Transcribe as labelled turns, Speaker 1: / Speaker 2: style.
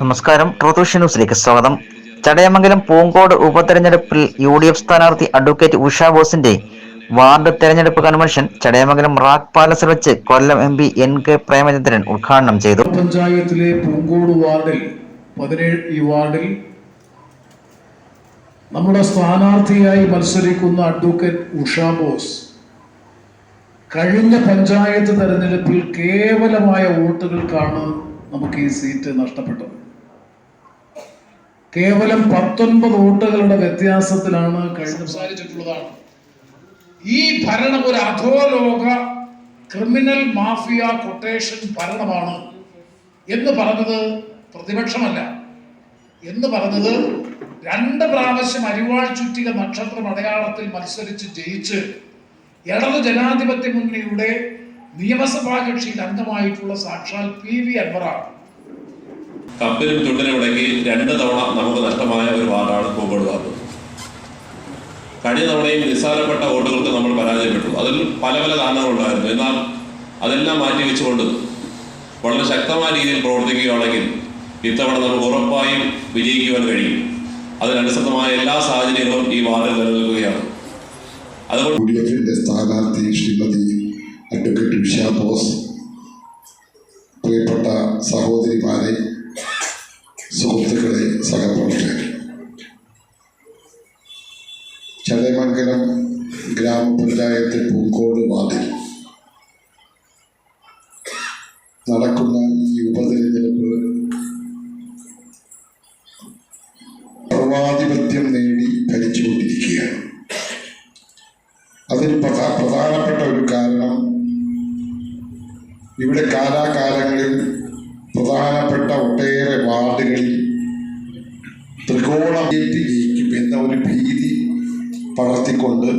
Speaker 1: നമസ്കാരം. Truth vision ന്യൂസിലേക്ക് സ്വാഗതം. ചടയമംഗലം പൂങ്കോട് ഉപതെരഞ്ഞെടുപ്പിൽ UDF സ്ഥാനാർത്ഥി അഡ്വക്കേറ്റ് ഉഷ ബോസിന്റെ വാർഡ് തെരഞ്ഞെടുപ്പ് കൺവെൻഷൻ ചടയമംഗലം റാക്ക് പാലസിൽ വെച്ച് കൊല്ലം MP NK പ്രേമചന്ദ്രൻ ഉദ്ഘാടനം ചെയ്തു.
Speaker 2: പഞ്ചായത്തിലെ പൂങ്കോട് വാർഡിൽ 17 വാർഡിൽ നമ്മുടെ സ്ഥാനാർത്ഥിയായി മത്സരിക്കുന്ന അഡ്വക്കേറ്റ് ഉഷ ബോസ് കഴിഞ്ഞ പഞ്ചായത്ത് തെരഞ്ഞെടുപ്പിൽ കേവലമായ വോട്ടുകൾക്കാണ് നമുക്ക് ഈ സീറ്റ് നഷ്ടപ്പെട്ടത്. കേവലം 19 വോട്ടുകളുടെ വ്യത്യാസത്തിലാണ് സംസാരിച്ചിട്ടുള്ളതാണ്. ഈ ഭരണം ഒരു അധോലോക ക്രിമിനൽ മാഫിയ കൊട്ടേഷൻ ഭരണമാണ് എന്ന് പറഞ്ഞത് പ്രതിപക്ഷമല്ല, എന്ന് പറഞ്ഞത് 2 പ്രാവശ്യം അരിവാൾ ചുറ്റിക നക്ഷത്രം അടയാളത്തിൽ മത്സരിച്ച് ജയിച്ച് ഇടത് ജനാധിപത്യ മുന്നണിയുടെ നിയമസഭാ കക്ഷിയിൽ അംഗമായിട്ടുള്ള സാക്ഷാൽ PV അൻവറാണ്.
Speaker 3: കപ്പിനും ചുണ്ടിനും ഇടയ്ക്ക് 2 തവണ നമുക്ക് നഷ്ടമായ ഒരു വാർഡാണ് പൂങ്കോട് വാർഡ്. കഴിഞ്ഞ തവണയും നിസ്സാരപ്പെട്ട വോട്ടുകൾക്ക് നമ്മൾ പരാജയപ്പെട്ടു. അതിൽ പല പല കാരണങ്ങളുണ്ടായിരുന്നു. എന്നാൽ അതെല്ലാം മാറ്റിവെച്ചുകൊണ്ട് വളരെ ശക്തമായ രീതിയിൽ പ്രവർത്തിക്കുകയാണെങ്കിൽ ഇത്തവണ നമുക്ക് ഉറപ്പായും വിജയിക്കുവാൻ കഴിയും. അതിനനുസൃതമായ എല്ലാ സാഹചര്യങ്ങളും ഈ വാർഡിൽ നിലനിൽക്കുകയാണ്. അതുകൊണ്ട്
Speaker 4: UDF സ്ഥാനാർത്ഥി ശ്രീമതി അഡ്വക്കേറ്റ് ഉഷ ബോസ്, പ്രിയപ്പെട്ട സഹോദരിമാരെ, സുഹൃത്തുക്കളെ, സഹപ്രവർത്തകരെ, ചടയമംഗലം ഗ്രാമപഞ്ചായത്ത് പൂങ്കോട് വാർഡിൽ നടക്കുന്ന ഈ ഉപതെരഞ്ഞെടുപ്പ് സർവാധിപത്യം നേടി ഭരിച്ചുകൊണ്ടിരിക്കുകയാണ്. അതിൽ പ്രധാനപ്പെട്ട ഒരു കാരണം, ഇവിടെ കാലാകാലങ്ങളിൽ പ്രധാനപ്പെട്ട ഒട്ടേറെ വാർഡുകളിൽ ത്രികോണം ജയിക്കും എന്ന ഒരു ഭീതി പടർത്തിക്കൊണ്ട്